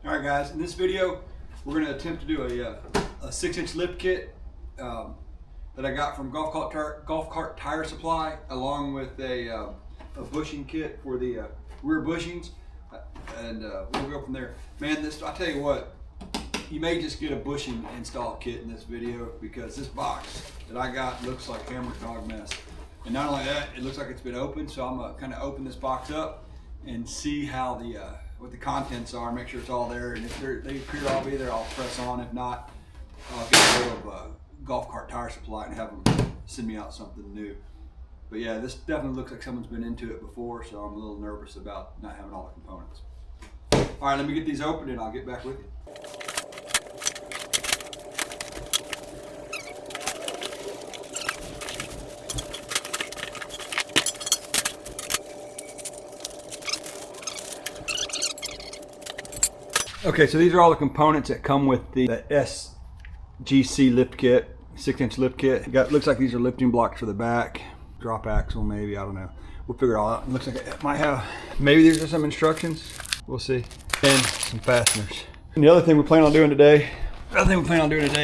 All right, guys, in this video, we're going to attempt to do a 6-inch lift kit that I got from Golf Cart Tire Supply, along with a bushing kit for the rear bushings, and we'll go from there. Man, I tell you what, you may just get a bushing install kit in this video, because this box that I got looks like hammer dog mess. And not only that, it looks like it's been opened, so I'm going to kind of open this box up and see how what the contents are, make sure it's all there, and if they appear to all be there, I'll press on. If not, I'll get a hold of Golf Cart Tire Supply and have them send me out something new. But yeah, this definitely looks like someone's been into it before, so I'm a little nervous about not having all the components. All right, let me get these opened and I'll get back with you. Okay, so these are all the components that come with the SGC lift kit, 6-inch lift kit. Looks like these are lifting blocks for the back, drop axle maybe, I don't know. We'll figure it all out. It looks like it might have, maybe these are some instructions, we'll see. And some fasteners. And the other thing we plan on doing today,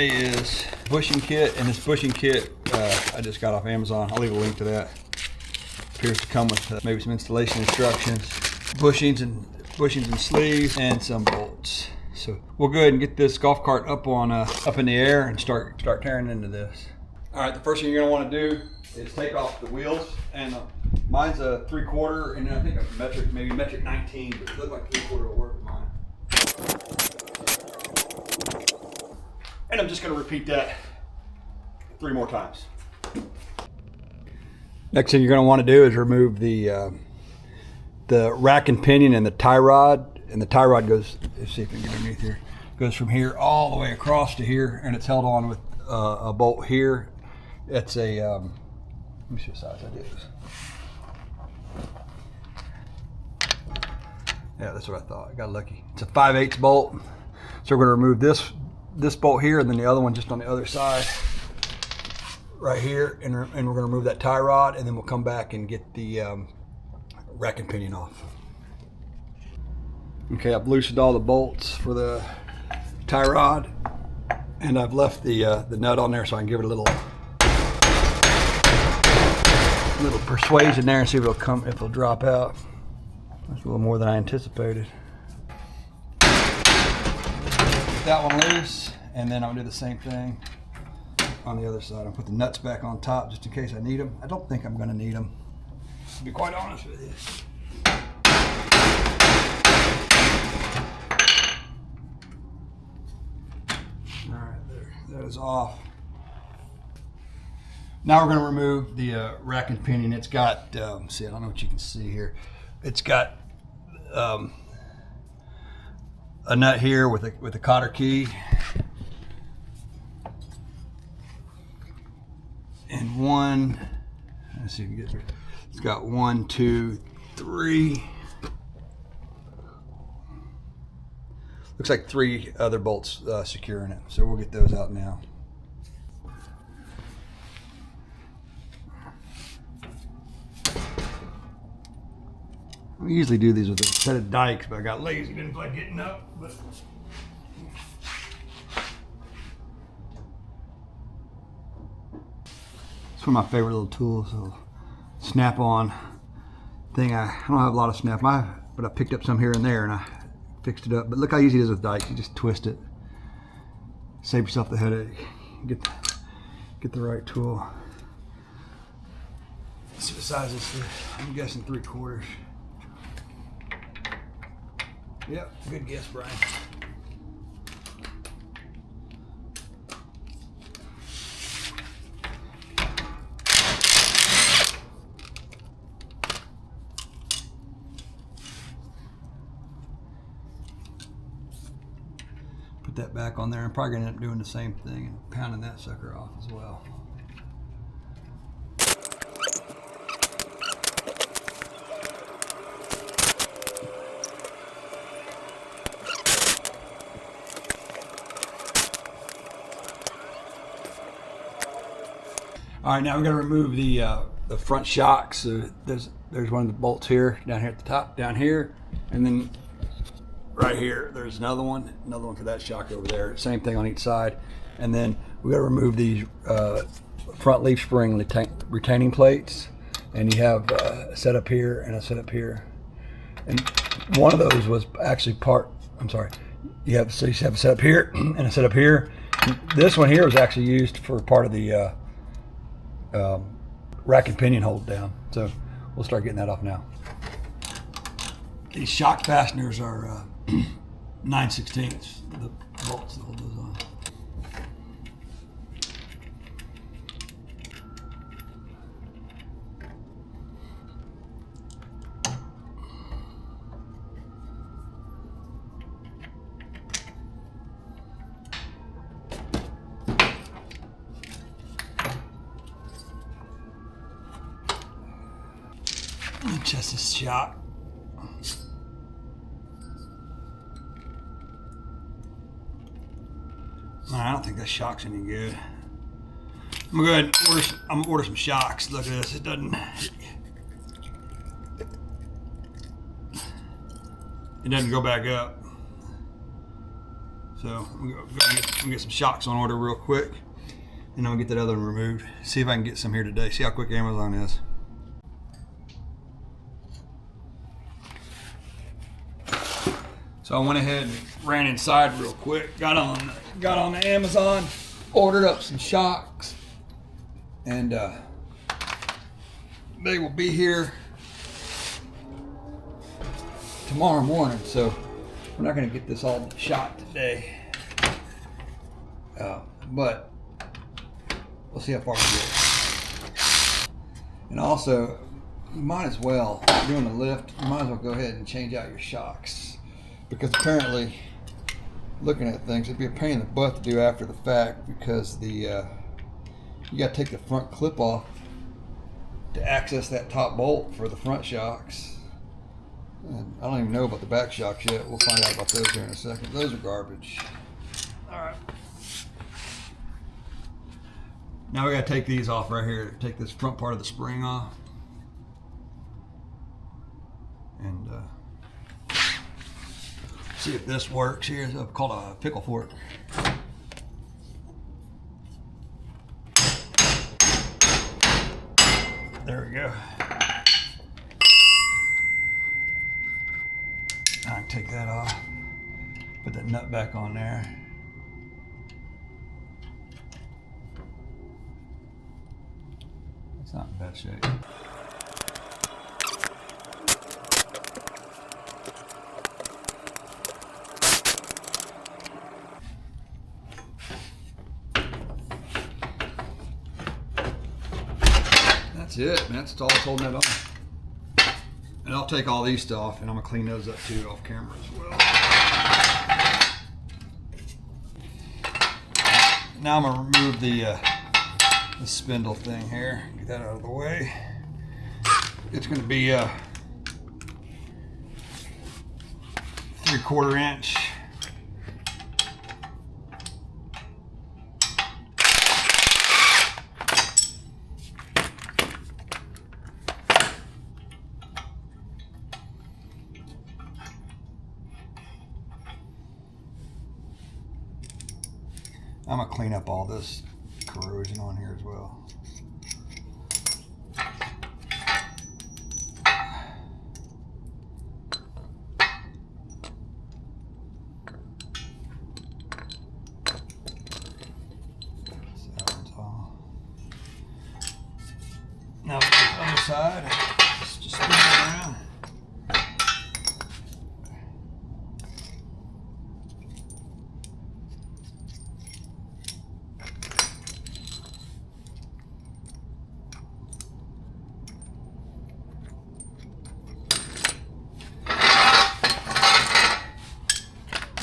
is bushing kit, and this bushing kit I just got off Amazon. I'll leave a link to that. Appears to come with maybe some installation instructions, bushings and sleeves, and some bolts. So we'll go ahead and get this golf cart up in the air and start tearing into this. All right, the first thing you're gonna want to do is take off the wheels, and mine's a 3/4, and I think a metric 19, but it looks like 3/4 will work with mine. And I'm just gonna repeat that 3 more times. Next thing you're gonna want to do is remove the rack and pinion and the tie rod. And the tie rod goes, let's see if we can get underneath here, goes from here all the way across to here, and it's held on with a bolt here. It's a, let me see what size that is. Yeah, that's what I thought. I got lucky. It's a 5/8 bolt. So we're going to remove this bolt here, and then the other one just on the other side right here, and we're going to remove that tie rod, and then we'll come back and get the rack and pinion off. Okay, I've loosened all the bolts for the tie rod, and I've left the nut on there so I can give it a little persuasion there and see if it'll drop out. That's a little more than I anticipated. Get that one loose, and then I'll do the same thing on the other side. I'll put the nuts back on top just in case I need them. I don't think I'm going to need them, to be quite honest with you. All right, there, that is off. Now we're going to remove the rack and pinion. It's got, see, I don't know what you can see here. It's got a nut here with a cotter key, and one. Let's see if we can get through. It's got 1, 2, 3. Looks like 3 other bolts securing it. So we'll get those out now. I usually do these with a set of dikes, but I got lazy, didn't feel like getting up. But it's one of my favorite little tools. So snap-on thing. I don't have a lot of snap, but I picked up some here and there, and I fixed it up. But look how easy it is with dikes. You just twist it. Save yourself the headache. Get the right tool. Let's see what size this is. I'm guessing 3/4. Yep, good guess, Brian. Put that back on there. I'm probably gonna end up doing the same thing and pounding that sucker off as well. All right, now we're going to remove the front shocks. There's one of the bolts here, down here at the top, down here, and then right here, there's another one for that shock over there. Same thing on each side. And then we got to remove these front leaf spring retaining plates. And you have a set up here and a set up here. And one of those was actually you have a set up here and a set up here. And this one here was actually used for part of the rack and pinion hold down. So we'll start getting that off now. These shock fasteners are 9/16, the bolts that hold those on. Just a shock. I don't think that shock's any good. I'm gonna order some shocks. Look at this. It doesn't go back up. So I'm gonna get some shocks on order real quick, and I'm gonna get that other one removed. See if I can get some here today. See how quick Amazon is. So I went ahead and ran inside real quick, got on the Amazon, ordered up some shocks, and they will be here tomorrow morning. So we're not going to get this all shot today, but we'll see how far we get. And also, you might as well, if you're doing a lift, you might as well go ahead and change out your shocks. Because apparently, looking at things, it'd be a pain in the butt to do after the fact, because you got to take the front clip off to access that top bolt for the front shocks. And I don't even know about the back shocks yet. We'll find out about those here in a second. Those are garbage. All right. Now we got to take these off right here. Take this front part of the spring off. And see if this works. Here's called a pickle fork. There we go. I can take that off. Put that nut back on there. It's not in bad shape. That's it, man. That's all that's holding that on. And I'll take all these off, and I'm gonna clean those up too off camera as well. Now I'm gonna remove the spindle thing here. Get that out of the way. It's gonna be 3/4 inch. I'm gonna clean up all this corrosion on here as well. Now the other side, just spin it around.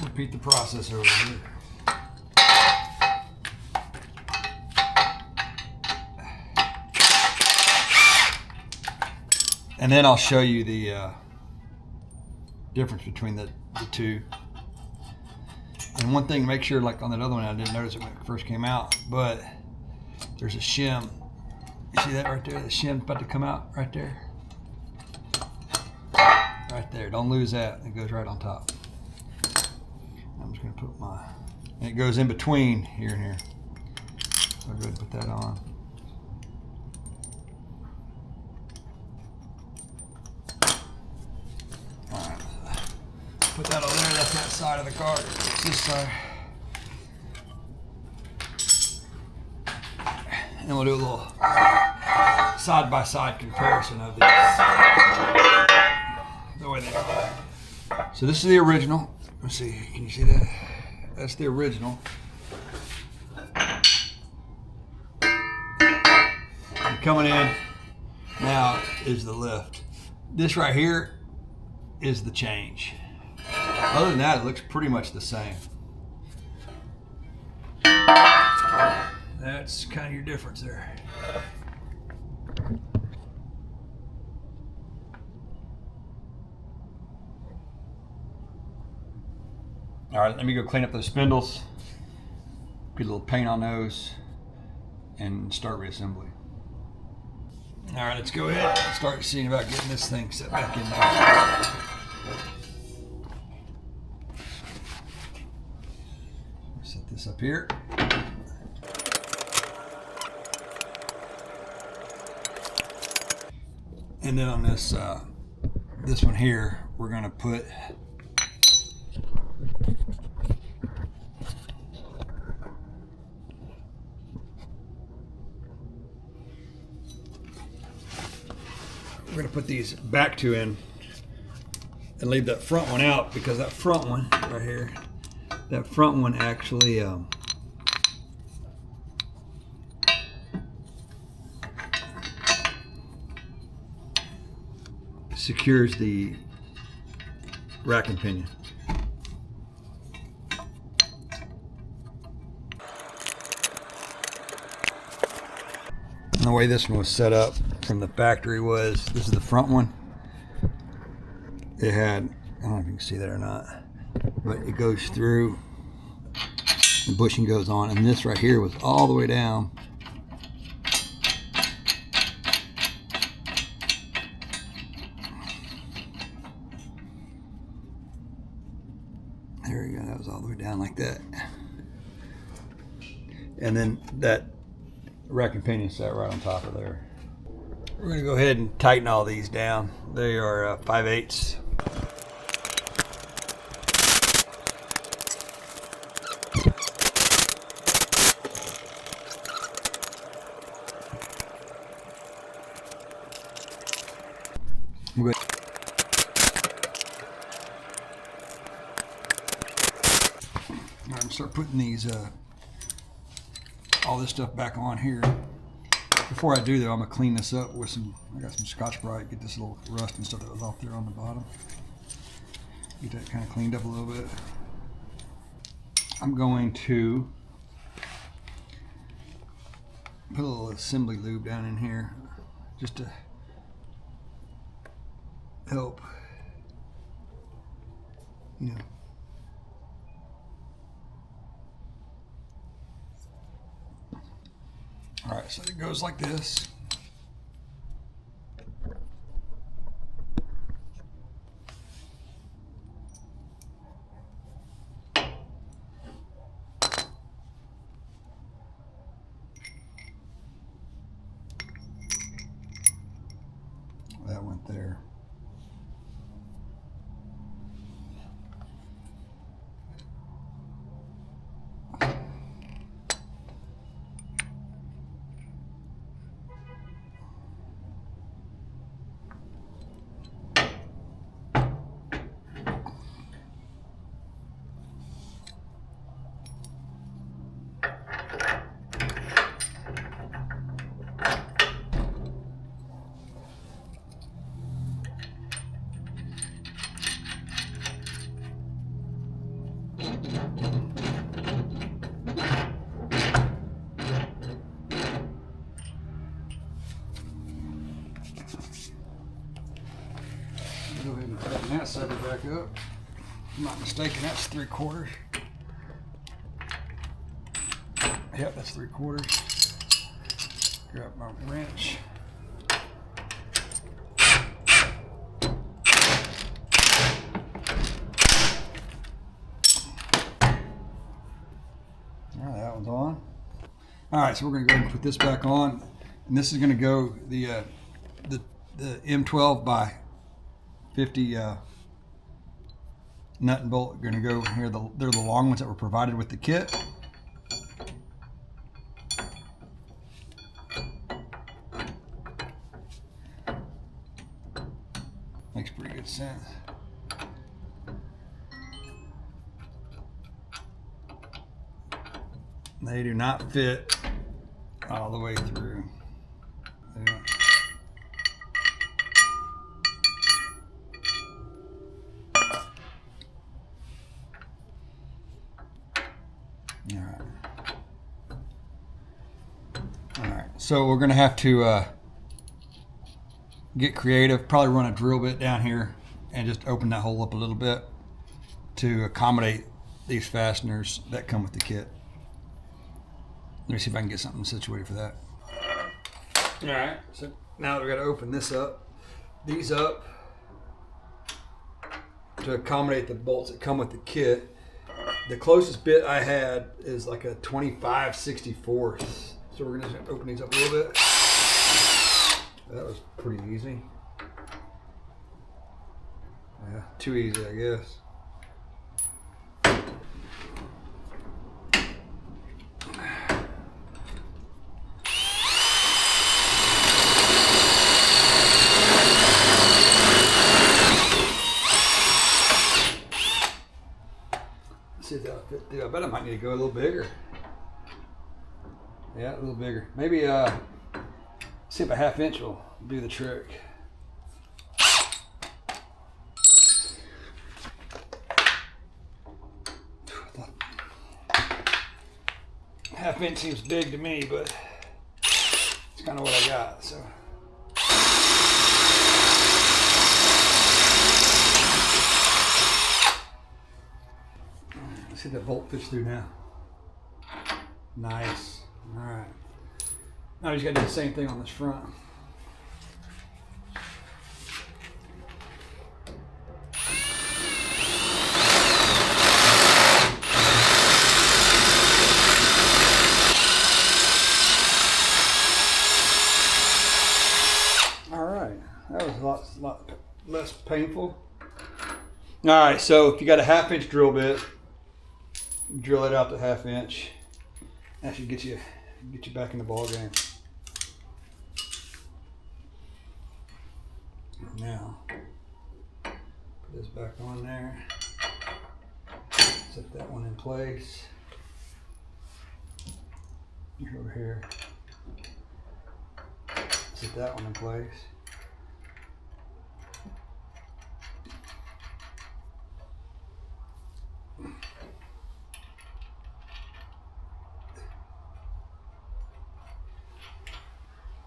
Repeat the process over here. And then I'll show you the difference between the two. And one thing, make sure, like on that other one, I didn't notice it when it first came out, but there's a shim. You see that right there? The shim's about to come out right there. Right there. Don't lose that. It goes right on top. I'm just going to put my, and it goes in between here and here. So I'll go ahead and put that on. All right, put that on there. That's that side of the car. It's this side. And we'll do a little side-by-side comparison of these, the way they are. So this is the original. Let's see, can you see that? That's the original. And coming in now is the lift. This right here is the change. Other than that, it looks pretty much the same. That's kind of your difference there. All right, let me go clean up those spindles, get a little paint on those, and start reassembly. All right, let's go ahead and start seeing about getting this thing set back in there. Set this up here. And then on this this one here, we're gonna put these back two in and leave that front one out, because that front one right here, that front one actually secures the rack and pinion. And the way this one was set up from the factory was, this is the front one. It had, I don't know if you can see that or not, but it goes through, the bushing goes on, and this right here was all the way down. There we go, that was all the way down like that. And then that rack and pinion sat right on top of there. We're going to go ahead and tighten all these down. They are 5/8. I'm going to start putting these all this stuff back on here. Before I do though, I'm gonna clean this up with some, I got some Scotch-Brite, get this little rust and stuff that was off there on the bottom. Get that kind of cleaned up a little bit. I'm going to put a little assembly lube down in here just to help, you know, all right, so it goes like this. That went there. Go ahead and tighten that sucker back up. If I'm not mistaken, that's 3/4. Yep, that's 3/4. Grab my wrench. one's on. All right, so we're going to go ahead and put this back on, and this is going to go the M12 by 50 nut and bolt. Going to go here. They're the long ones that were provided with the kit. Makes pretty good sense. They do not fit all the way through. All right. So we're gonna have to get creative. Probably run a drill bit down here and just open that hole up a little bit to accommodate these fasteners that come with the kit. Let me see if I can get something situated for that. All right, so now we've got to open these up to accommodate the bolts that come with the kit. The closest bit I had is like a 25/64. So we're gonna open these up a little bit. That was pretty easy. Yeah, too easy, I guess. See if that'll fit through. I bet I might need to go a little bigger. Yeah, a little bigger. Maybe see if a 1/2 inch will do the trick. Half inch seems big to me, but it's kind of what I got. So. See if that bolt fits through now. Nice. All right. Now you just got to do the same thing on this front. All right. That was a lot less painful. All right. So if you got a 1/2 inch drill bit, drill it out to 1/2 inch. That should get you back in the ball game. Now, put this back on there. Set that one in place. Over here. Set that one in place.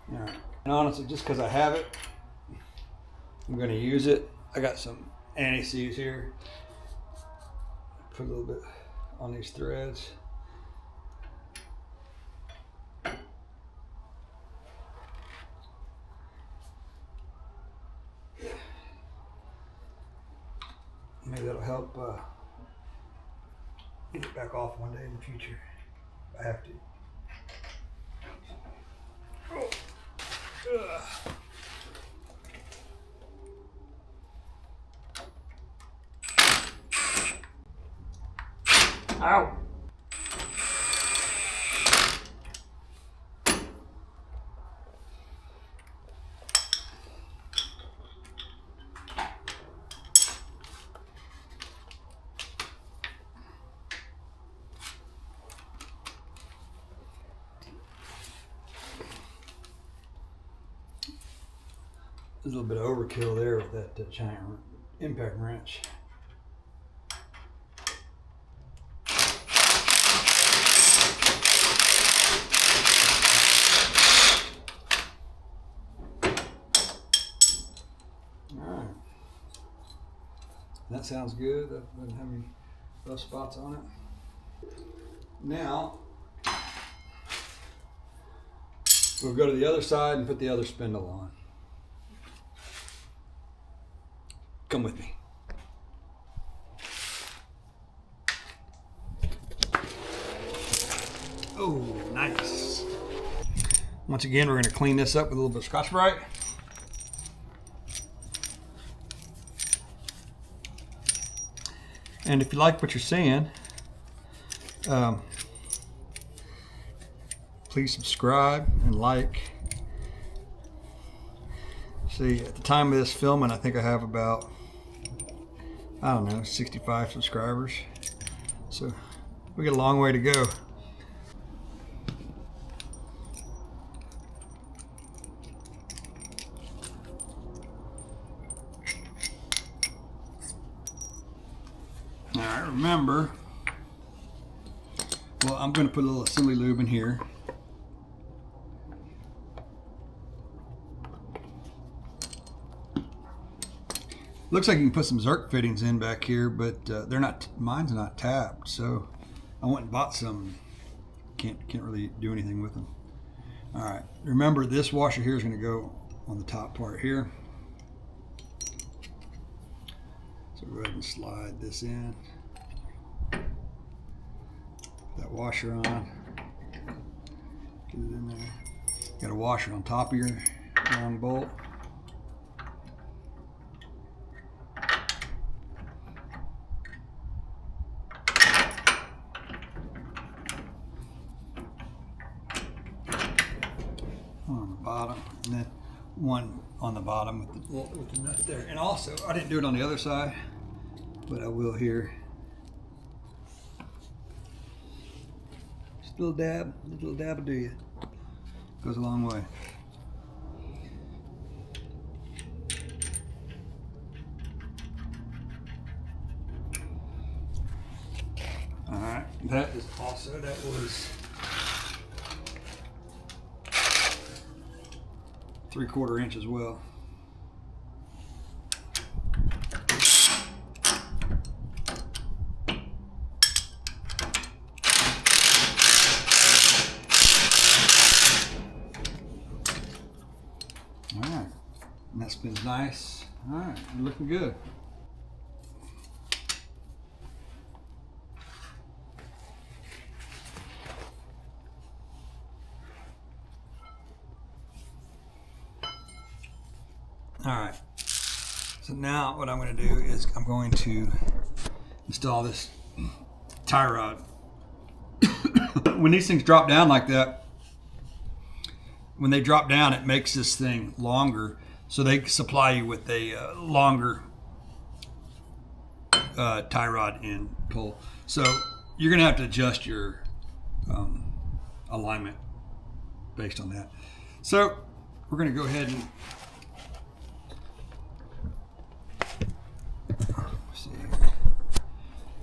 All right. And honestly, just because I have it, I'm going to use it. I got some anti-seize here. Put a little bit on these threads. Maybe that'll help get it back off one day in the future. I have to. Ow! There's a little bit of overkill there with that giant impact wrench. Alright. That sounds good. That doesn't have any rough spots on it. Now, we'll go to the other side and put the other spindle on. Come with me. Nice. Once again, we're going to clean this up with a little bit of Scotch-Brite. And if you like what you're seeing, please subscribe and like. See, at the time of this filming, I think I have about, I don't know, 65 subscribers. So we got a long way to go. All right, remember, well, I'm going to put a little assembly lube in here. Looks like you can put some Zerk fittings in back here, but they're not. Mine's not tapped, so I went and bought some. Can't really do anything with them. All right. Remember, this washer here is going to go on the top part here. So go ahead and slide this in. Put that washer on. Get it in there. Got a washer on top of your long bolt. On the bottom, and then one on the bottom with the nut there. And also, I didn't do it on the other side, but I will here. Just a little dab will do you. Goes a long way. All right, that was 3/4 inch as well. All right, and that spins nice. All right, you're looking good. All right, so now what I'm going to do is I'm going to install this tie rod. When these things drop down like that, when they drop down, it makes this thing longer, so they supply you with a longer tie rod end pull. So you're going to have to adjust your alignment based on that. So we're going to go ahead and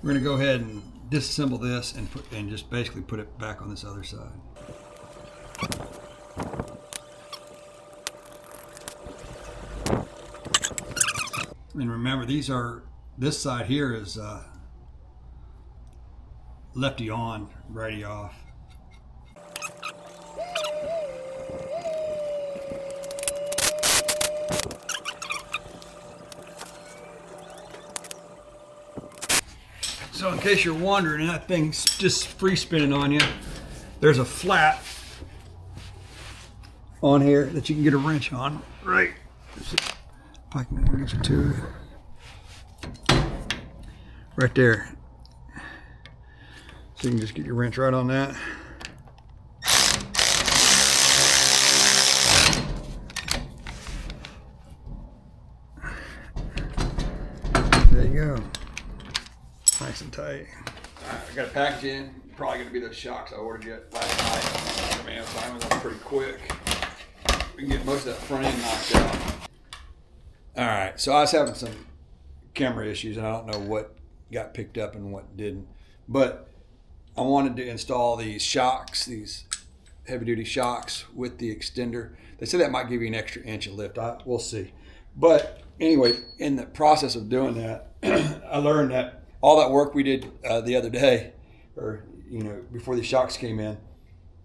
we're going to go ahead and disassemble this and just basically put it back on this other side. And remember, this side here is lefty on, righty off. So in case you're wondering, and that thing's just free spinning on you, there's a flat on here that you can get a wrench on, right? If I can get you to it. Right there. So you can just get your wrench right on that. There you go. Nice and tight. All right, I got a package in. Probably going to be those shocks I ordered yet last night. Man, so I was up pretty quick. We can get most of that front end knocked out. All right, so I was having some camera issues, and I don't know what got picked up and what didn't. But I wanted to install these shocks, these heavy-duty shocks with the extender. They said that might give you an extra inch of lift. We'll see. But anyway, in the process of doing that, I learned that all that work we did the other day, or before the shocks came in,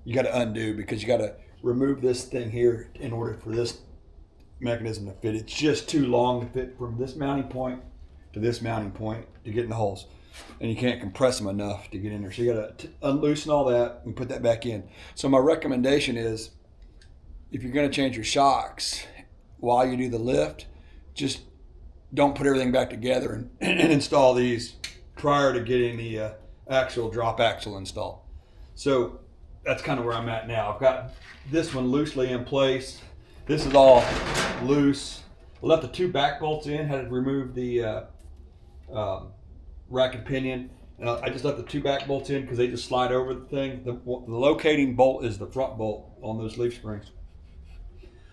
you got to undo, because you got to remove this thing here in order for this mechanism to fit. It's just too long to fit from this mounting point to this mounting point to get in the holes. and you can't compress them enough to get in there. So you got to unloosen all that and put that back in. So my recommendation is, if you're going to change your shocks while you do the lift, just don't put everything back together and install these prior to getting the actual drop axle installed. So that's kind of where I'm at now. I've got this one loosely in place. This is all loose. I left the 2 back bolts in, had to remove the rack and pinion. And I just left the 2 back bolts in because they just slide over the thing. The locating bolt is the front bolt on those leaf springs.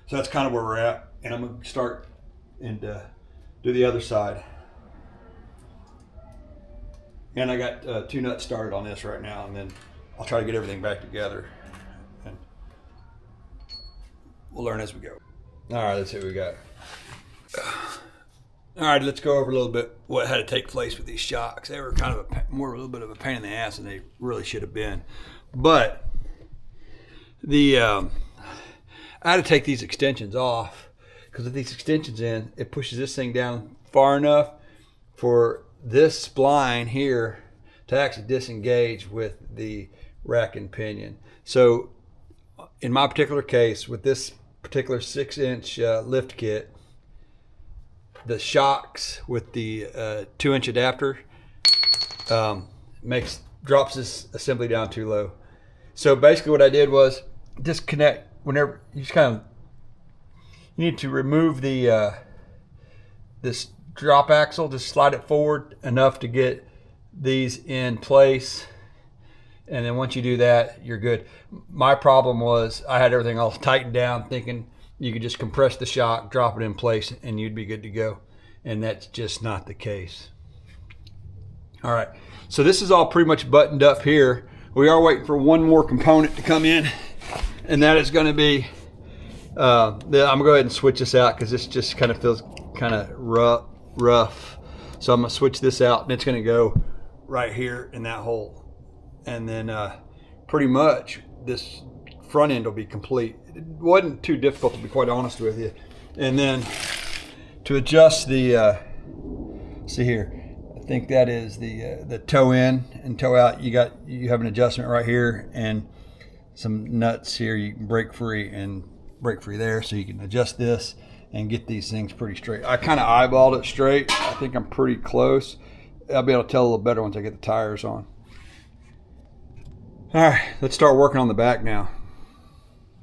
So that's kind of where we're at. And I'm going to start and do the other side. And I got 2 nuts started on this right now, and then I'll try to get everything back together. And we'll learn as we go. All right, let's see what we got. All right, let's go over a little bit what had to take place with these shocks. They were kind of a little bit of a pain in the ass than they really should have been. But I had to take these extensions off, because with these extensions in, it pushes this thing down far enough for this spline here to actually disengage with the rack and pinion. So in my particular case, with this particular 6-inch lift kit, the shocks with the 2-inch adapter drops this assembly down too low. So basically what I did was disconnect whenever you you need to remove the this drop axle, just slide it forward enough to get these in place, and then once you do that, you're good. My problem was I had everything all tightened down, thinking you could just compress the shock, drop it in place, and you'd be good to go. And that's just not the case. All right, so this is all pretty much buttoned up here. We are waiting for one more component to come in, and that is going to be I'm gonna go ahead and switch this out because this just kind of feels kind of rough. So I'm gonna switch this out, and it's gonna go right here in that hole, and then pretty much this front end will be complete. It wasn't too difficult, to be quite honest with you. And then to adjust the see here, I think that is the toe in and toe out. You have an adjustment right here and some nuts here. You can break free there, so you can adjust this and get these things pretty straight. I kind of eyeballed it straight. I think I'm pretty close. I'll be able to tell a little better once I get the tires on. All right, let's start working on the back now.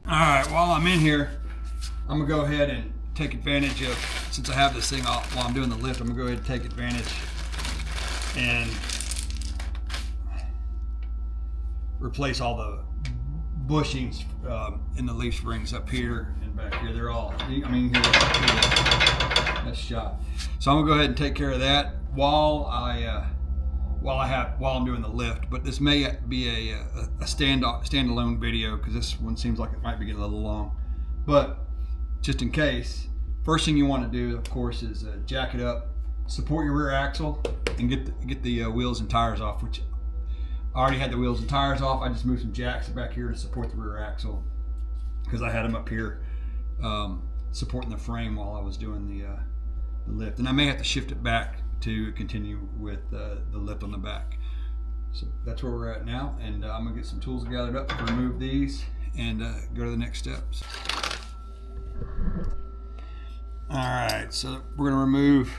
All right, while I'm in here, I'm gonna go ahead and take advantage of, since I have this thing off while I'm doing the lift, I'm gonna go ahead and take advantage and replace all the bushings in the leaf springs up here and back here. They're all, I mean, that's shot. So I'm gonna go ahead and take care of that while I'm doing the lift. But this may be a standalone video, because this one seems like it might be getting a little long. But just in case, first thing you want to do, of course, is jack it up, support your rear axle, and get the wheels and tires off, which I already had the wheels and tires off. I just moved some jacks back here to support the rear axle, because I had them up here supporting the frame while I was doing the lift. And I may have to shift it back to continue with the lift on the back. So that's where we're at now, and I'm gonna get some tools gathered up to remove these and go to the next steps. All right, so we're gonna remove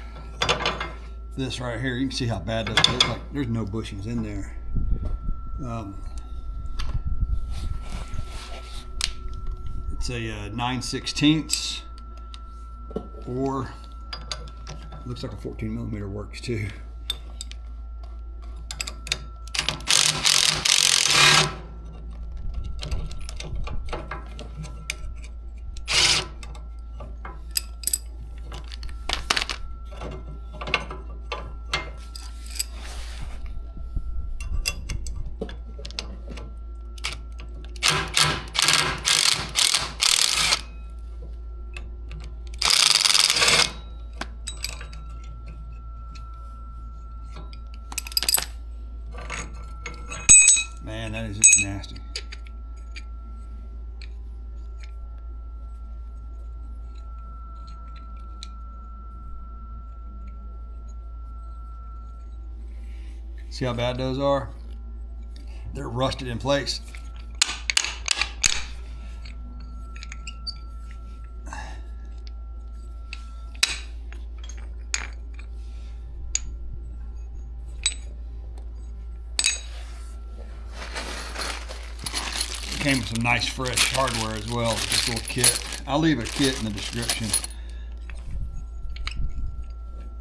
this right here. You can see how bad that looks like. There's no bushings in there. It's a 9/16, or looks like a 14mm works too. Man, that is just nasty. See how bad those are? They're rusted in place. Came with some nice fresh hardware as well. This little kit. I'll leave a kit in the description.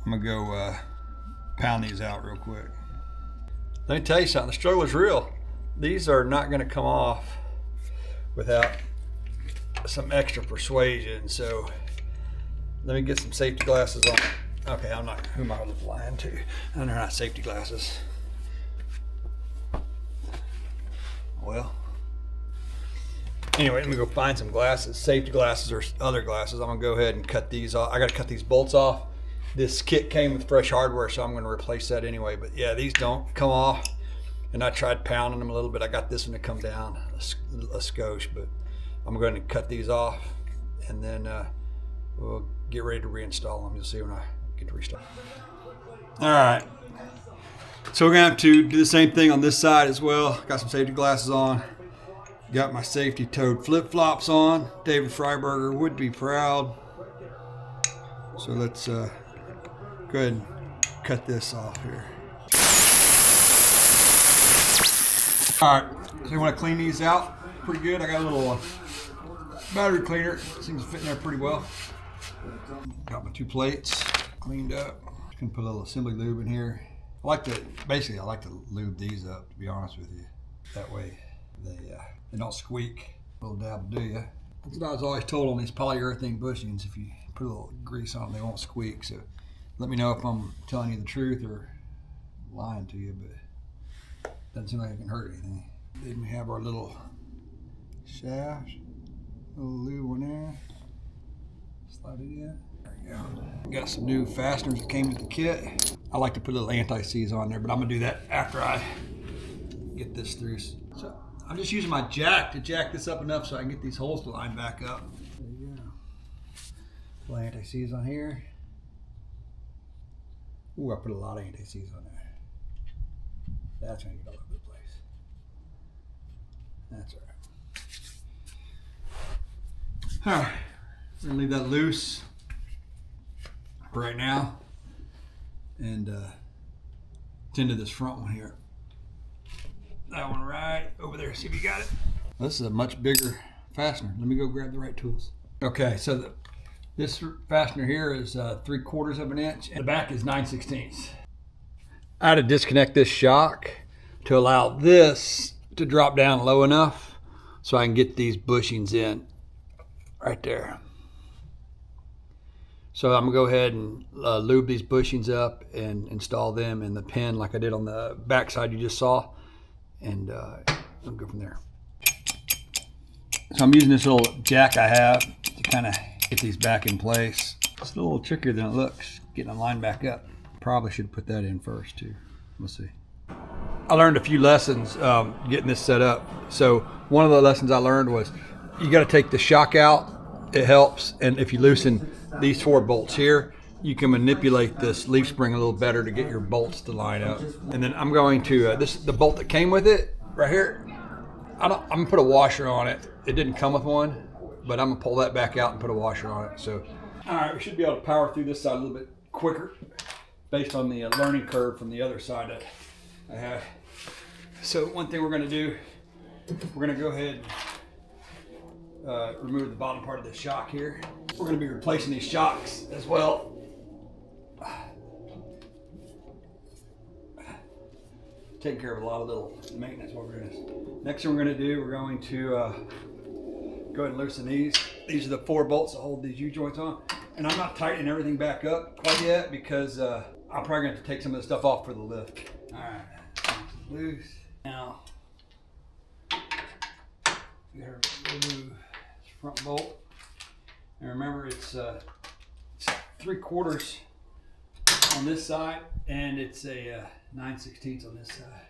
I'm gonna go pound these out real quick. Let me tell you something, the struggle is real. These are not gonna come off without some extra persuasion. So let me get some safety glasses on. Okay, I'm not, who am I lying to? And they're not safety glasses. Well, anyway, let me go find some glasses, safety glasses or other glasses. I'm gonna go ahead and cut these off. I gotta cut these bolts off. This kit came with fresh hardware, so I'm gonna replace that anyway. But yeah, these don't come off. And I tried pounding them a little bit. I got this one to come down a skosh, but I'm going to cut these off and then we'll get ready to reinstall them. You'll see when I get to restart. All right. So we're gonna have to do the same thing on this side as well. Got some safety glasses on. Got my safety toed flip-flops on. David Freiberger would be proud. So let's go ahead and cut this off here. All right, so you want to clean these out pretty good. I got a little battery cleaner. Seems to fit in there pretty well. Got my 2 plates cleaned up. Just gonna put a little assembly lube in here. I like to lube these up, to be honest with you. That way they don't squeak. A little dab will do ya. That's what I was always told on these polyurethane bushings. If you put a little grease on them, they won't squeak. So let me know if I'm telling you the truth or lying to you, but doesn't seem like it can hurt anything. Then we have our little shaft, little lube on there. Slide it in. There we go. Got some new fasteners that came with the kit. I like to put a little anti-seize on there, but I'm gonna do that after I get this through. So I'm just using my jack to jack this up enough so I can get these holes to line back up. There you go. Little anti-seize on here. Ooh, I put a lot of anti-seize on there. That's gonna get all over the place. That's all right. All right, we're gonna leave that loose for right now and tend to this front one here. That one right over there, see if you got it. This is a much bigger fastener. Let me go grab the right tools. Okay, so this fastener here is 3/4 of an inch and the back is 9/16. I had to disconnect this shock to allow this to drop down low enough so I can get these bushings in right there. So I'm gonna go ahead and lube these bushings up and install them in the pin like I did on the back side you just saw, and I'll go from there. So I'm using this little jack I have to kind of get these back in place. It's a little trickier than it looks, getting them lined back up. Probably should put that in first too. We'll see. I learned a few lessons getting this set up. So one of the lessons I learned was you got to take the shock out. It helps. And if you loosen these 4 bolts here, you can manipulate this leaf spring a little better to get your bolts to line up. And then I'm going to, the bolt that came with it right here, I'm gonna put a washer on it. It didn't come with one, but I'm gonna pull that back out and put a washer on it. So, all right, we should be able to power through this side a little bit quicker based on the learning curve from the other side that I have. So one thing we're gonna do, we're gonna go ahead and remove the bottom part of the shock here. We're gonna be replacing these shocks as well. Taking care of a lot of little maintenance while we're doing this. Next thing we're gonna do, we're going to go ahead and loosen these. These are the 4 bolts that hold these U-joints on. And I'm not tightening everything back up quite yet because I'm probably gonna have to take some of the stuff off for the lift. All right, loose. Now, we gotta remove this front bolt. And remember, it's 3/4 on this side, and it's a 9/16 on this side.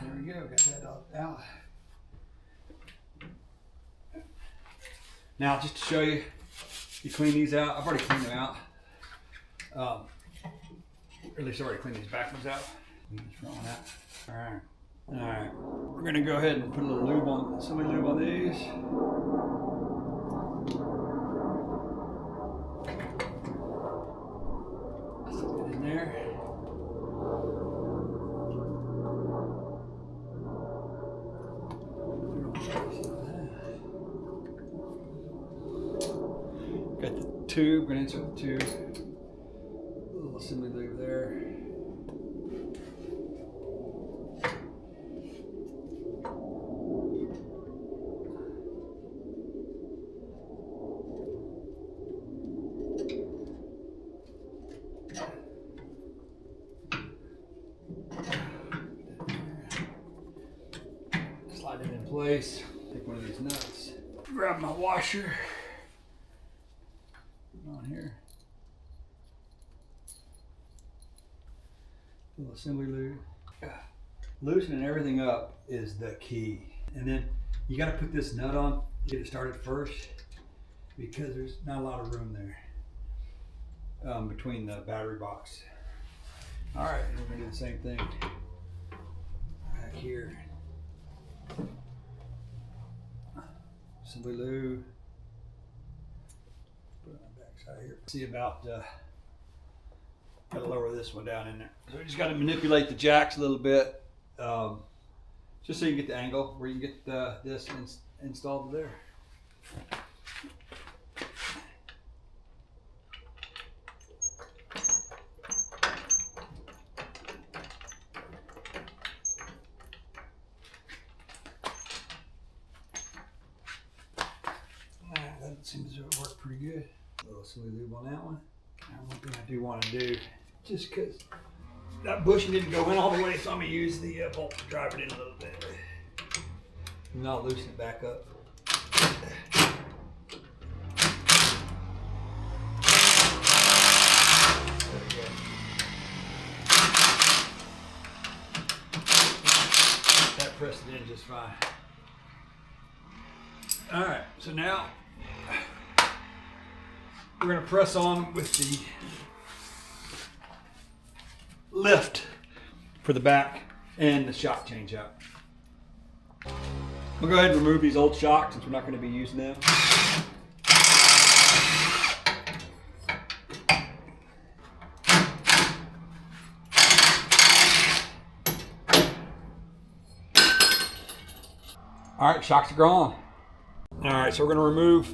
There we go, got that out. Now, just to show you, you clean these out. I've already cleaned them out. Or at least I've already cleaned these back ones out. All right. All right. We're gonna go ahead and put a little lube on, some lube on these. Put it in there. Got the tube, gonna insert the tube. A little assembly lube there. Slide it in place. Take one of these nuts. Grab my washer. On here. A little assembly lube. Loosening everything up is the key. And then you got to put this nut on, get it started first, because there's not a lot of room there between the battery box. All right, and we're gonna do the same thing back here. Assembly lube. Put it on the back side here. See about, gotta lower this one down in there. So we just gotta manipulate the jacks a little bit, just so you get the angle where you can get this installed there. That seems to work pretty good. A little assembly lube on that one. One thing I do want to do, just because that bushing didn't go in all the way, so I'm going to use the bolt to drive it in a little bit. And I'll loosen it back up. There we go. That pressed it in just fine. All right, so now we're going to press on with the lift for the back and the shock change out. We'll go ahead and remove these old shocks since we're not going to be using them. All right, shocks are gone. All right, so we're going to remove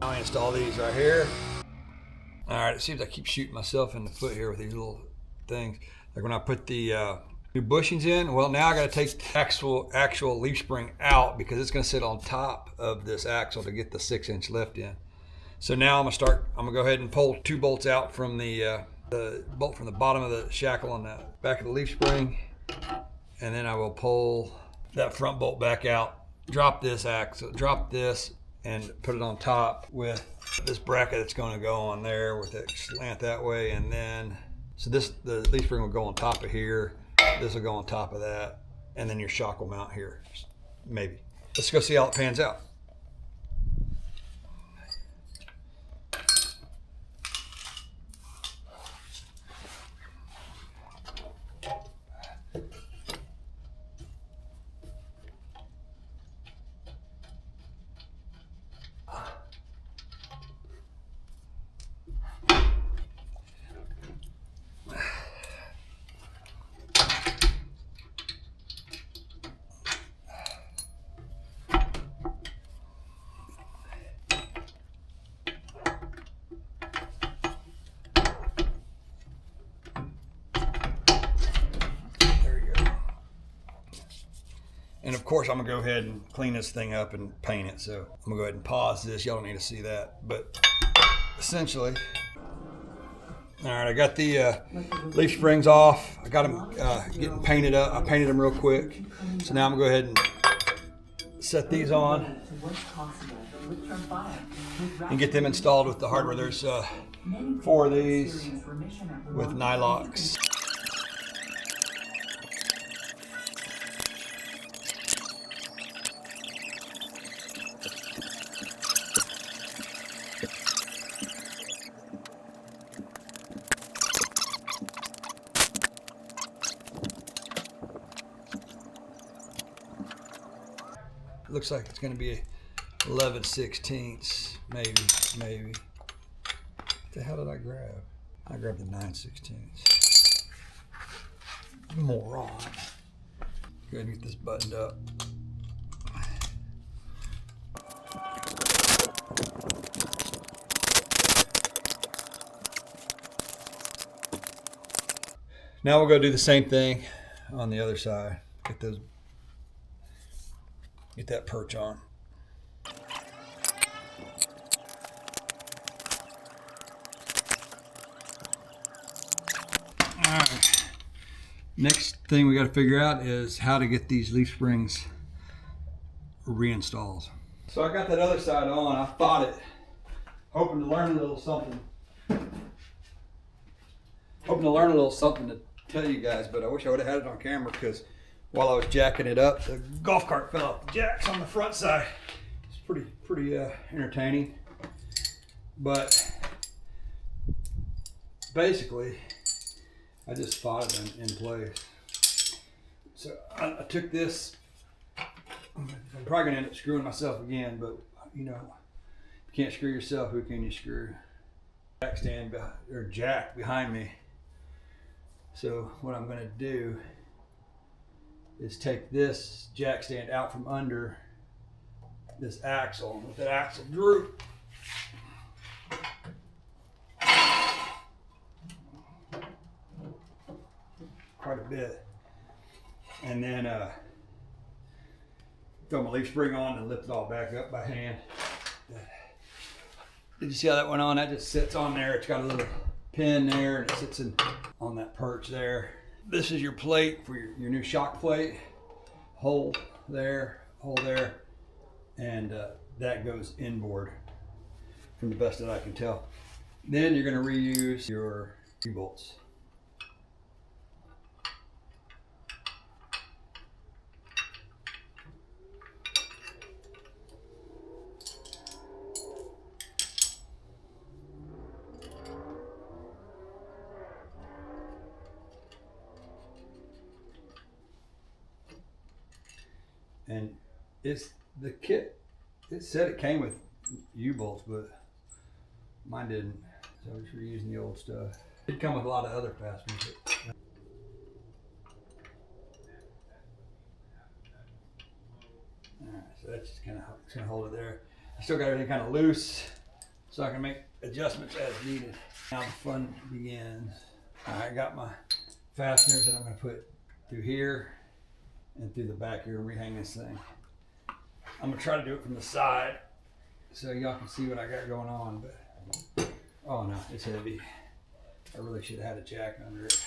I'll install these right here. All right, it seems I keep shooting myself in the foot here with these little things. Like when I put the new bushings in, well, now I got to take the actual leaf spring out because it's going to sit on top of this axle to get the 6-inch lift in. So now I'm gonna go ahead and pull 2 bolts out from the bolt from the bottom of the shackle on the back of the leaf spring, and then I will pull that front bolt back out, drop this axle, drop this, and put it on top with this bracket that's going to go on there with it slant that way. And then, so the leaf spring will go on top of here, this will go on top of that, and then your shock will mount here, maybe. Let's go see how it pans out. And of course, I'm gonna go ahead and clean this thing up and paint it. So I'm gonna go ahead and pause this. Y'all don't need to see that, but essentially, all right, I got the leaf springs off. I got them getting painted up. I painted them real quick. So now I'm gonna go ahead and set these on and get them installed with the hardware. There's 4 of these with nylocks. looks like it's going to be 11/16, maybe. What the hell did I grab? I grabbed the 9/16. Moron. Go ahead and get this buttoned up. Now we'll go do the same thing on the other side. Get that perch on. All right. Next thing we got to figure out is how to get these leaf springs reinstalled. So I got that other side on. I thought it, hoping to learn a little something. To tell you guys, but I wish I would have had it on camera, because while I was jacking it up, the golf cart fell off the jacks on the front side. It's pretty entertaining. But basically, I just fought it in place. So I took this. I'm probably gonna end up screwing myself again, but you know, if you can't screw yourself, who can you screw? Jack stand or jack behind me. So what I'm gonna do is take this jack stand out from under this axle, and let that axle droop. Quite a bit. And then throw my leaf spring on and lift it all back up by hand. Did you see how that went on? That just sits on there. It's got a little pin there, and it sits on that perch there. This is your plate for your new shock plate. Hole there, and that goes inboard from the best that I can tell. Then you're going to reuse your U-bolts. And it's the kit. It said it came with U-bolts, but mine didn't. So we're just reusing the old stuff. It did come with a lot of other fasteners. Alright, so that's just kind of gonna hold it there. I still got everything kind of loose, so I can make adjustments as needed. Now the fun begins. I got my fasteners that I'm gonna put through here and through the back here and rehang this thing. I'm gonna try to do it from the side so y'all can see what I got going on, but oh no, it's heavy. I really should have had a jack under it.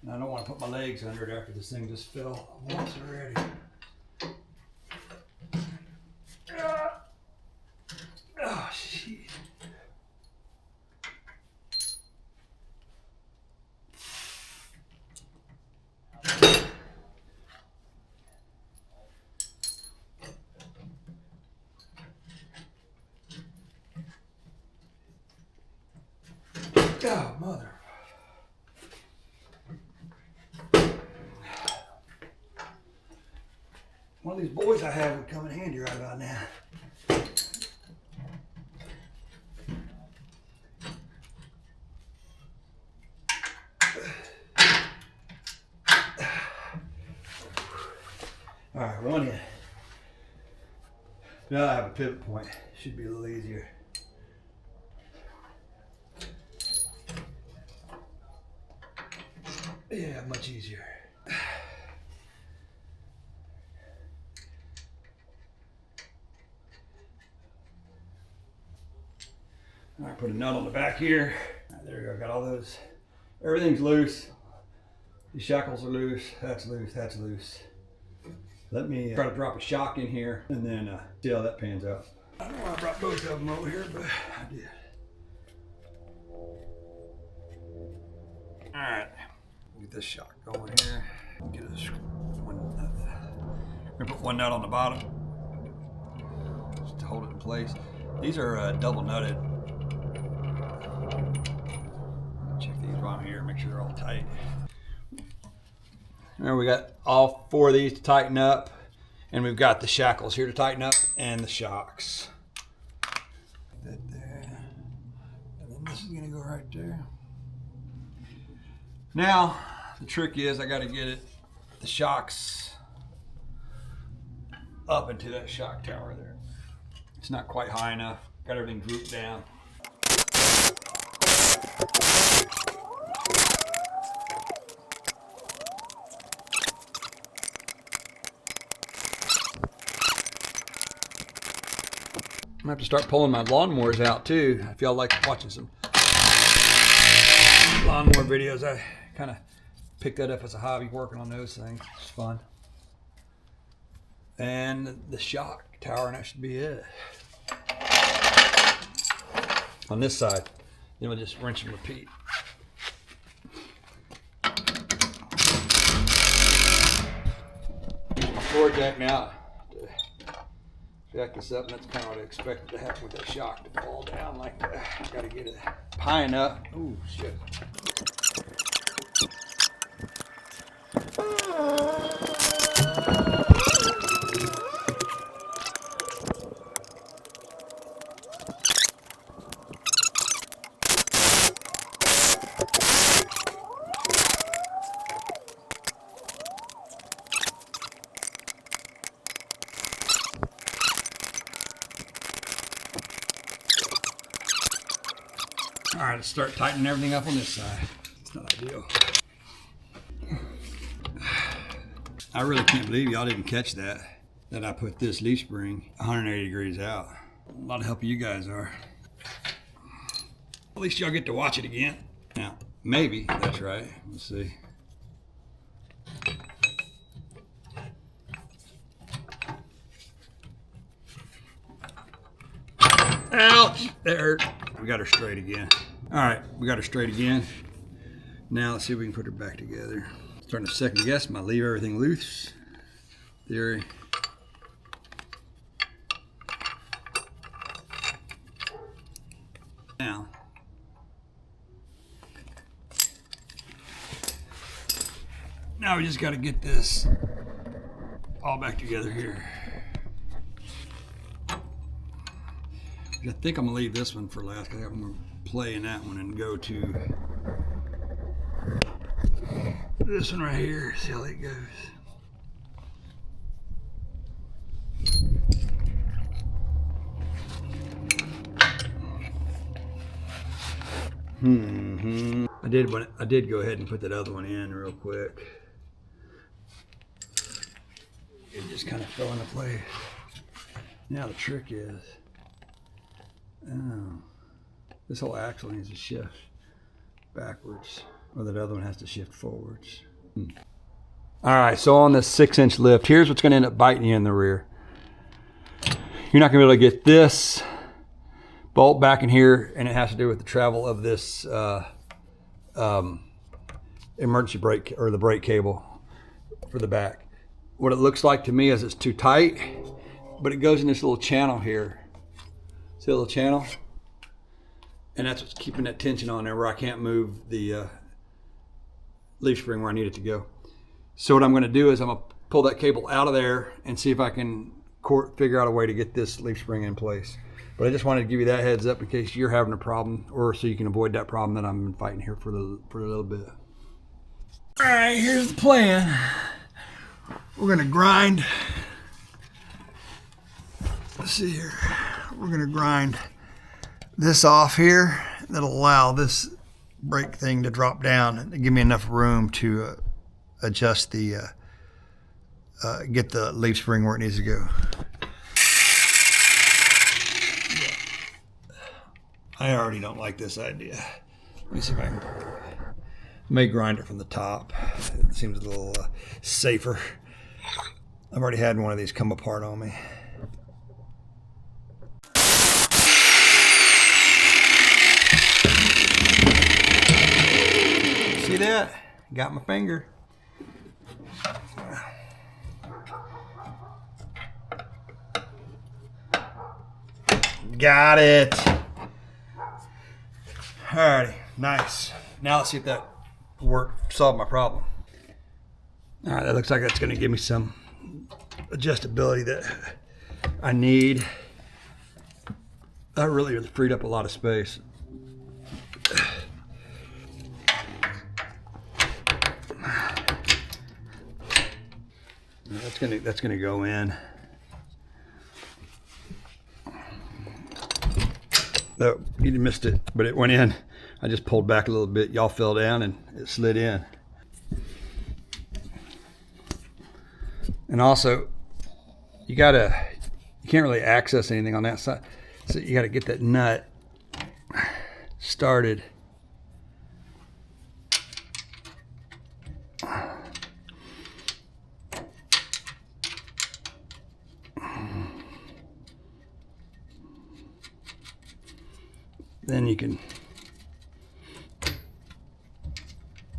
And I don't want to put my legs under it after this thing just fell once already. Oh shit. Oh, mother. One of these boys I have would come in handy right about now. All right, one in. Now I have a pivot point. Should be a little easier. Yeah, much easier. All right, put a nut on the back here. All right, there we go, got all those. Everything's loose. The shackles are loose, that's loose, that's loose. Let me try to drop a shock in here and then see how that pans out. I don't know why I brought both of them over here, but I did. All right. Get this shock going here. Get a one nut. I'm gonna put one nut on the bottom just to hold it in place. These are double nutted. Check these while I'm here, make sure they're all tight. Now we got all four of these to tighten up. And we've got the shackles here to tighten up and the shocks. That there. And then this is gonna go right there. Now, the trick is I gotta get the shocks up into that shock tower there. It's not quite high enough. Got everything grouped down. I'm gonna have to start pulling my lawnmowers out too. If y'all like watching some lawnmower videos, I kind of picked that up as a hobby, working on those things. It's fun. And the shock tower, and that should be it. On this side, then we'll just rinse and repeat. My floor jack now to jack this up, and that's kind of what I expected to happen with that shock, to fall down like that. Got to get it high enough. Ooh, shit. All right, let's start tightening everything up on this side. It's not ideal. I really can't believe y'all didn't catch that I put this leaf spring 180 degrees out. A lot of help you guys are. At least y'all get to watch it again. Now, maybe that's right. Let's see. Ouch! That hurt. We got her straight again. All right, we got her straight again. Now let's see if we can put her back together. Starting to second guess my leave everything loose theory. Now we just got to get this all back together here. I think I'm gonna leave this one for last because I'm gonna play in that one and go to this one right here. See how that goes. I did go ahead and put that other one in real quick. It just kind of fell into place. Now the trick is, this whole axle needs to shift backwards, or that other one has to shift forwards. All right, so on this 6-inch lift, here's what's going to end up biting you in the rear. You're not going to be able to get this bolt back in here, and it has to do with the travel of this emergency brake, or the brake cable for the back. What it looks like to me is it's too tight, but it goes in this little channel here. See the little channel? And that's what's keeping that tension on there where I can't move the leaf spring where I need it to go. So what I'm going to do is I'm going to pull that cable out of there and see if I can figure out a way to get this leaf spring in place. But I just wanted to give you that heads up in case you're having a problem, or so you can avoid that problem that I'm fighting here for a little bit. All right, here's the plan. We're going to grind. Let's see here. We're going to grind this off here. That'll allow this brake thing to drop down and give me enough room to adjust the, get the leaf spring where it needs to go. I already don't like this idea. Let me see if I can may grind it from the top. It seems a little safer. I've already had one of these come apart on me. See that? Got my finger. Got it. Alrighty, nice. Now let's see if that worked, solved my problem. All right, that looks like that's gonna give me some adjustability that I need. That really freed up a lot of space. That's gonna go in. No, you missed it, but it went in. I just pulled back a little bit. Y'all fell down and it slid in. And also, you can't really access anything on that side. So you gotta get that nut started. Then you can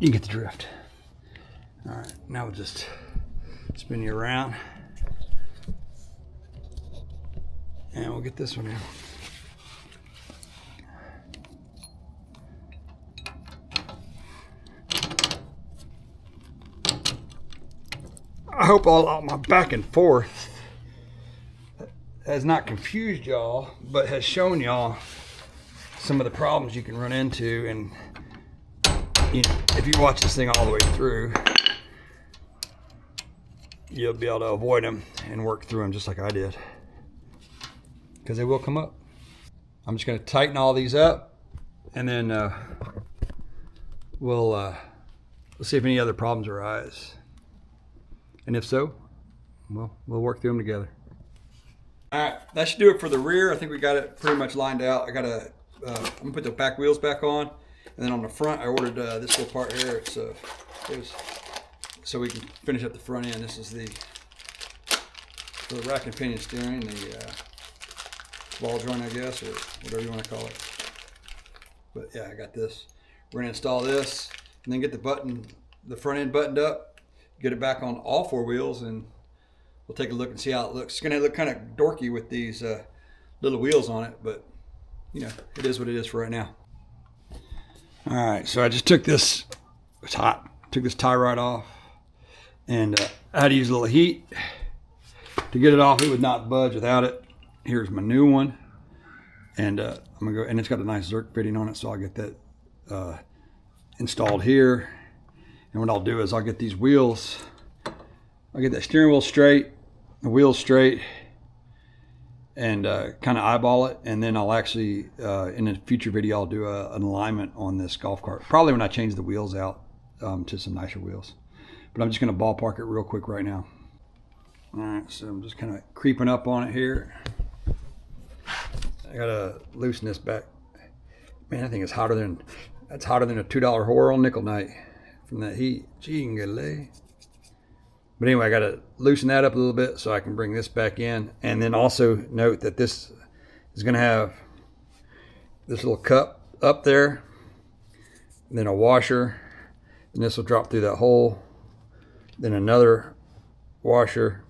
get the drift. All right, now we'll just spin you around and we'll get this one in. I hope all my back and forth has not confused y'all, but has shown y'all some of the problems you can run into, and if you watch this thing all the way through, you'll be able to avoid them and work through them just like I did, because they will come up. I'm just going to tighten all these up, and then we'll see if any other problems arise, and if so, we'll work through them together. All right, that should do it for the rear. I think we got it pretty much lined out. I'm gonna put the back wheels back on, and then on the front I ordered this little part here. It's so we can finish up the front end. This is the rack and pinion steering, the ball joint, I guess, or whatever you want to call it. But yeah, I got this. We're gonna install this and then get the front end buttoned up, get it back on all four wheels, and we'll take a look and see how it looks. It's gonna look kind of dorky with these little wheels on it, but you know, it is what it is for right now. All right, so I just took this, it's hot, took this tie rod off, and I had to use a little heat to get it off. It would not budge without it. Here's my new one, and I'm gonna go, and it's got a nice Zerk fitting on it, so I'll get that installed here. And what I'll do is I'll get these wheels, I'll get that steering wheel straight, the wheels straight, and kind of eyeball it, and then I'll actually in a future video I'll do an alignment on this golf cart, probably when I change the wheels out to some nicer wheels. But I'm just going to ballpark it real quick right now. All right, so I'm just kind of creeping up on it here. I gotta loosen this back. Man, I think it's hotter than a $2 whore on nickel night from that heat. Jingale. But anyway, I got to loosen that up a little bit so I can bring this back in. And then also note that this is going to have this little cup up there, and then a washer, and this will drop through that hole. Then another washer,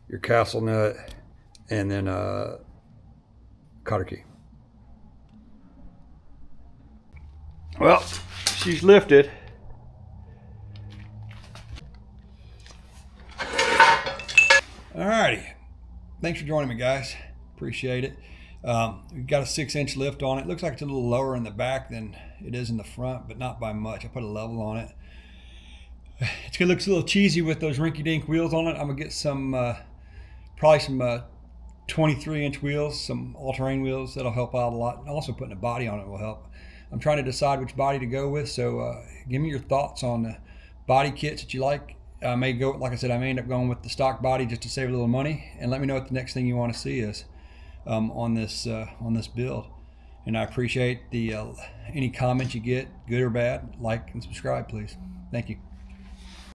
your castle nut, and then a cotter key. Well, she's lifted. Alrighty, thanks for joining me, guys. Appreciate it. We've got a 6-inch lift on it. Looks like it's a little lower in the back than it is in the front, but not by much. I put a level on it. It's gonna look a little cheesy with those rinky-dink wheels on it. I'm gonna get some, probably some 23-inch wheels, some all-terrain wheels. That'll help out a lot. And also putting a body on it will help. I'm trying to decide which body to go with, so give me your thoughts on the body kits that you like. I may go, like I said, I may end up going with the stock body just to save a little money, and let me know what the next thing you want to see is on this build. And I appreciate the any comments you get, good or bad. Like and subscribe, please. Thank you.